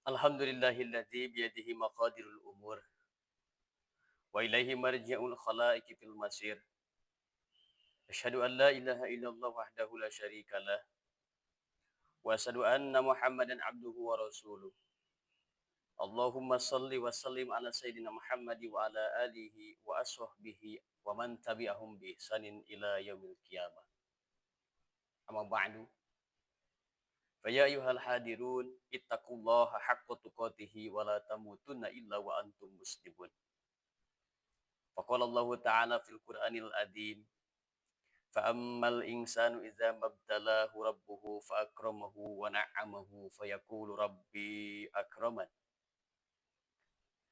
Alhamdulillahilladzi biyadihi maqadirul umur wa ilaihi marji'ul khalaiqi fil masir. Asyhadu an la ilaha illallah wahdahu la syarikalah wa asyhadu anna Muhammadan abduhu wa rasuluh. Allahumma shalli wa sallim ala sayyidina Muhammad wa ala alihi wa ashabbihi wa man tabi'ahum bi ihsanin ila yaumil qiyamah. Amma ba'du. Fa ya ayyuhal hadirun ittaqullaha haqqa tuqatih wa la tamutunna illa wa antum muslimun. Faqala Allah Ta'ala fil Qur'anil Adzim, "Fa'ammal insanu idza mabtalahu rabbuhu fa'akramahu wa na'amahu fayaqulu rabbi akraman.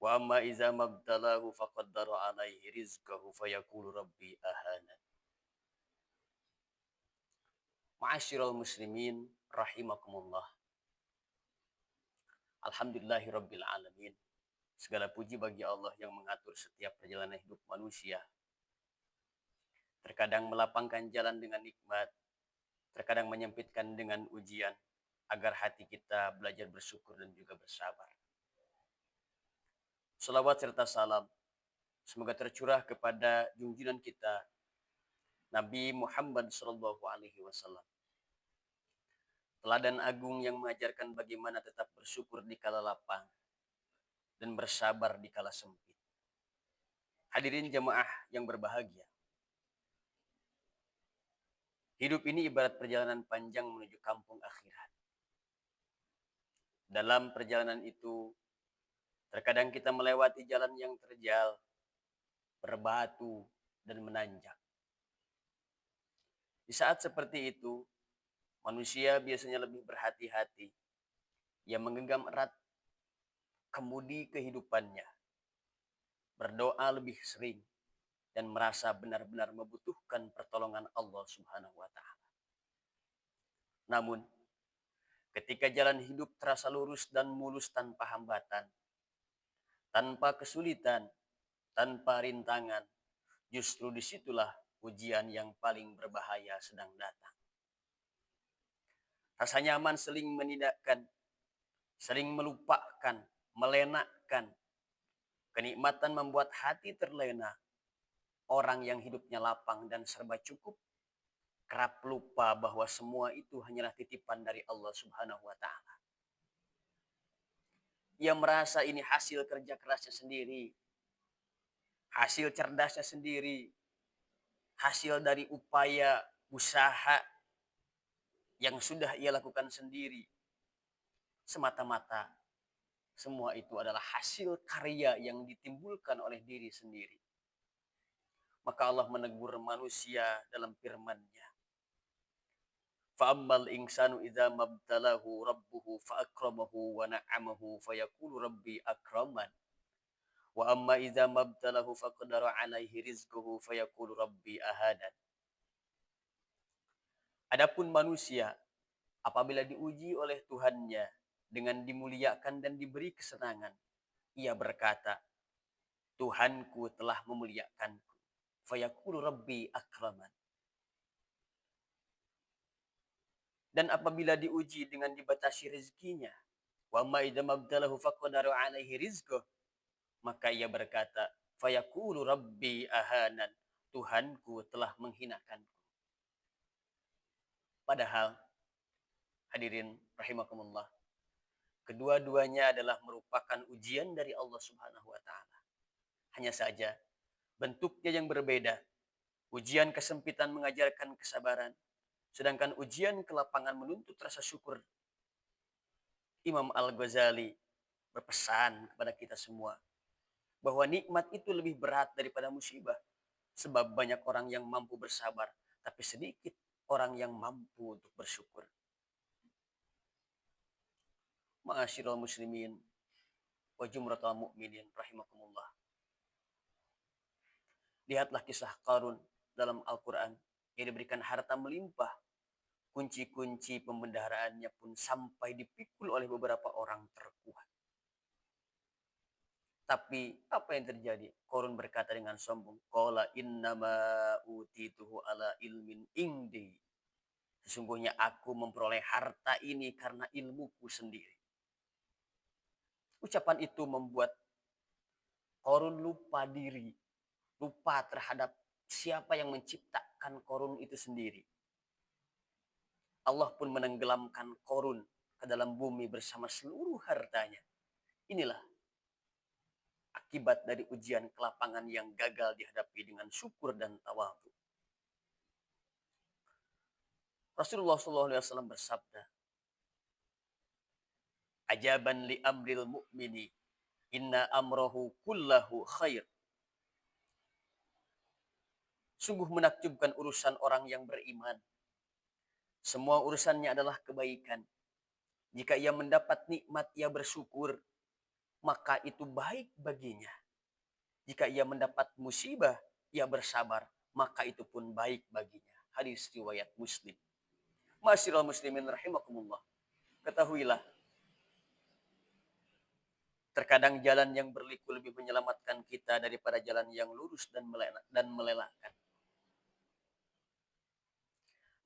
Wa amma idza mabtalahu faqaddara 'alaihi rizqahu fayaqulu rabbi ahanan." Ma'asyiral muslimin rahimakumullah. Alhamdulillahirabbil alamin. Segala puji bagi Allah yang mengatur setiap perjalanan hidup manusia. Terkadang melapangkan jalan dengan nikmat, terkadang menyempitkan dengan ujian, agar hati kita belajar bersyukur dan juga bersabar. Salawat serta salam semoga tercurah kepada junjungan kita Nabi Muhammad sallallahu alaihi wasallam. Teladan agung yang mengajarkan bagaimana tetap bersyukur di kala lapang dan bersabar di kala sempit. Hadirin jemaah yang berbahagia. Hidup ini ibarat perjalanan panjang menuju kampung akhirat. Dalam perjalanan itu, terkadang kita melewati jalan yang terjal, berbatu, dan menanjak. Di saat seperti itu, manusia biasanya lebih berhati-hati. Ia menggenggam erat kemudi kehidupannya, berdoa lebih sering, dan merasa benar-benar membutuhkan pertolongan Allah Subhanahu wa Ta'ala. Namun, ketika jalan hidup terasa lurus dan mulus tanpa hambatan, tanpa kesulitan, tanpa rintangan, justru disitulah ujian yang paling berbahaya sedang datang. Rasa nyaman sering menidakkan, sering melupakan, melenakkan. Kenikmatan membuat hati terlena. Orang yang hidupnya lapang dan serba cukup kerap lupa bahwa semua itu hanyalah titipan dari Allah Subhanahu wa Ta'ala. Ia merasa ini hasil kerja kerasnya sendiri, hasil cerdasnya sendiri, hasil dari upaya usaha yang sudah ia lakukan sendiri. Semata-mata semua itu adalah hasil karya yang ditimbulkan oleh diri sendiri. Maka Allah menegur manusia dalam firman-Nya. Fa'ammal insanu idza mabtalahu rabbuhu fa'akramahu wa na'amahu fayaqulu rabbi akraman. Wa amma idza mabtalahu faqadara 'alaihi rizquhu fayaqulu rabbi ahadan. Adapun manusia apabila diuji oleh Tuhannya dengan dimuliakan dan diberi kesenangan, ia berkata, Tuhanku telah memuliakanku. Fayaqulu rabbi akraman. Dan apabila diuji dengan dibatasi rezekinya, wa ma idza mabtalahu faqadara 'alaihi rizqah, maka ia berkata, fayaqulu rabbi ahanan. Tuhanku telah menghinakanku. Padahal hadirin rahimakumullah, kedua-duanya adalah merupakan ujian dari Allah Subhanahu wa Ta'ala. Hanya saja bentuknya yang berbeda. Ujian kesempitan mengajarkan kesabaran, sedangkan ujian kelapangan menuntut rasa syukur. Imam Al-Ghazali berpesan kepada kita semua bahwa nikmat itu lebih berat daripada musibah. Sebab banyak orang yang mampu bersabar, tapi sedikit orang yang mampu untuk bersyukur. Ma'asyiral muslimin wa jumratul mu'minin rahimakumullah. Lihatlah kisah Qarun dalam Al-Quran yang diberikan harta melimpah. Kunci-kunci pembendaharaannya pun sampai dipikul oleh beberapa orang terkuat. Tapi apa yang terjadi? Qarun berkata dengan sombong, qala innama utituhu ala ilmin indi. Sesungguhnya aku memperoleh harta ini karena ilmuku sendiri. Ucapan itu membuat Korun lupa diri, lupa terhadap siapa yang menciptakan Korun itu sendiri. Allah pun menenggelamkan Korun ke dalam bumi bersama seluruh hartanya. Inilah akibat dari ujian kelapangan yang gagal dihadapi dengan syukur dan tawadhu. Rasulullah SAW bersabda, "Ajaban li amril mu'mini, inna amrohu kullahu khair." Sungguh menakjubkan urusan orang yang beriman. Semua urusannya adalah kebaikan. Jika ia mendapat nikmat, ia bersyukur, maka itu baik baginya. Jika ia mendapat musibah, ia bersabar, maka itu pun baik baginya. Hadis riwayat Muslim. Masyiral muslimin rahimakumullah. Ketahuilah, terkadang jalan yang berliku lebih menyelamatkan kita daripada jalan yang lurus dan melelahkan.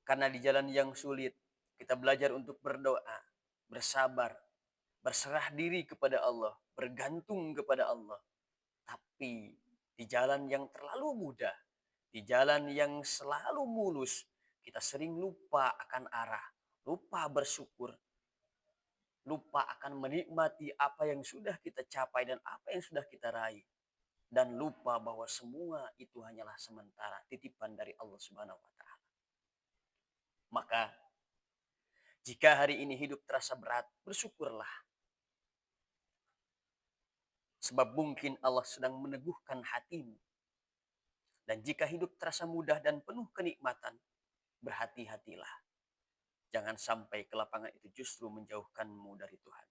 Karena di jalan yang sulit, kita belajar untuk berdoa, bersabar, berserah diri kepada Allah, bergantung kepada Allah. Tapi di jalan yang terlalu mudah, di jalan yang selalu mulus, kita sering lupa akan arah, lupa bersyukur, lupa akan menikmati apa yang sudah kita capai dan apa yang sudah kita raih. Dan lupa bahwa semua itu hanyalah sementara, titipan dari Allah Subhanahu wa Ta'ala. Maka, jika hari ini hidup terasa berat, bersyukurlah. Sebab mungkin Allah sedang meneguhkan hatimu. Dan jika hidup terasa mudah dan penuh kenikmatan, berhati-hatilah. Jangan sampai kelapangan itu justru menjauhkanmu dari Tuhan.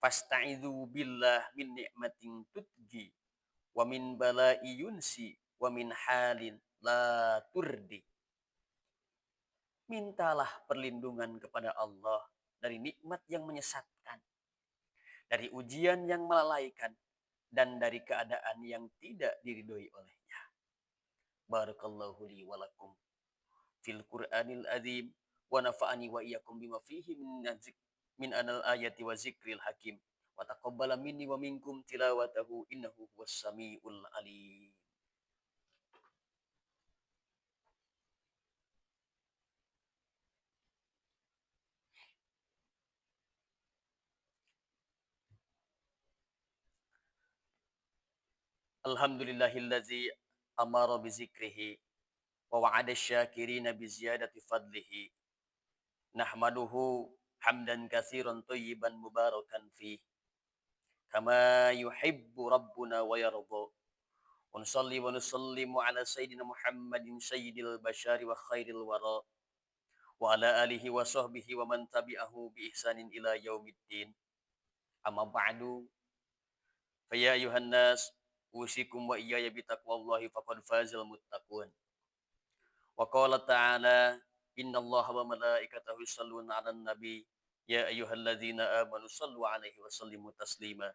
Fasta'idhu billah min ni'matin tutgi, wa min bala'i yunsi, wa min halin la turdi. Mintalah perlindungan kepada Allah dari nikmat yang menyesatkan, dari ujian yang melalaikan, dan dari keadaan yang tidak diridhoi olehnya. Barakallahu li wa lakum fil Qur'anil azim wa nafa'ani wa iyyakum bima fihi min anal ayati wa zikril hakim wa taqabbala minni wa minkum tilawatahu innahu huwas samiul alim. Alhamdulillahillazi amara bi zikrihi wa wa'ada syakirina bi ziyadati fadlihi. Nahmaduhu hamdan katsiran thayyiban mubarakan fi kama yuhibbu rabbuna wa yarda. Wa nusalli wa nusallimu ala sayyidina Muhammadin sayyidil bashari wa khairil wara wa ala alihi wa sahbihi wa man tabi'ahu bi ihsanin ila yaumiddin. Amma ba'du, fa ya ayuhan nas usikum wa iyaya bi taqwallahi faqad fazal muttaqun. Wa qala ta'ala, innallaha wa malaikatahu yusholluna 'alan nabi ya ayyuhalladzina amanu shallu 'alaihi wa sallimu taslima.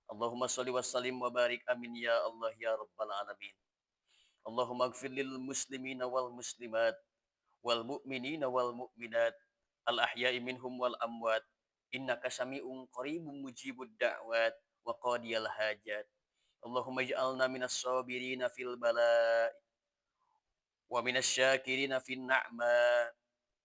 Allahumma shalli wa sallim wa barik amin ya Allah ya rabbal alamin. Allahumma ighfir lil muslimina wal muslimat wal mu'minina wal mu'minat al ahya'i minhum wal amwat innaka sami'un qaribun mujibud da'wat wa qadiyal hajat. Allahumma ij'alna minas sabirina fil bala'i wa minas syakirina fin na'ma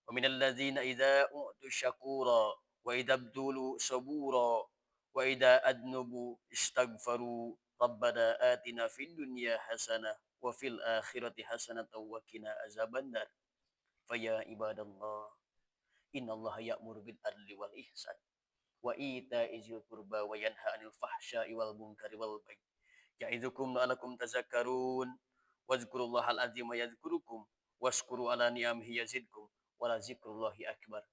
wa minal ladzina idza u'tu syakura wa idza abdulu sabura wa idza adnubu istaghfaru rabbana atina fid dunya hasanah wa fil akhirati hasanatan wa qina azabannar. Fa ya ibadallah, innallaha ya'muru bil adli wal ihsan wa ita'i dzil qurba wa yanha 'anil fahsya'i wal munkari wal baghi. Ya'idzukum la'allakum tazakkarun. Wazkurullahal azim yadhkurukum washkuru ala ni'amihi yazidkum wa la zikrullahi akbar.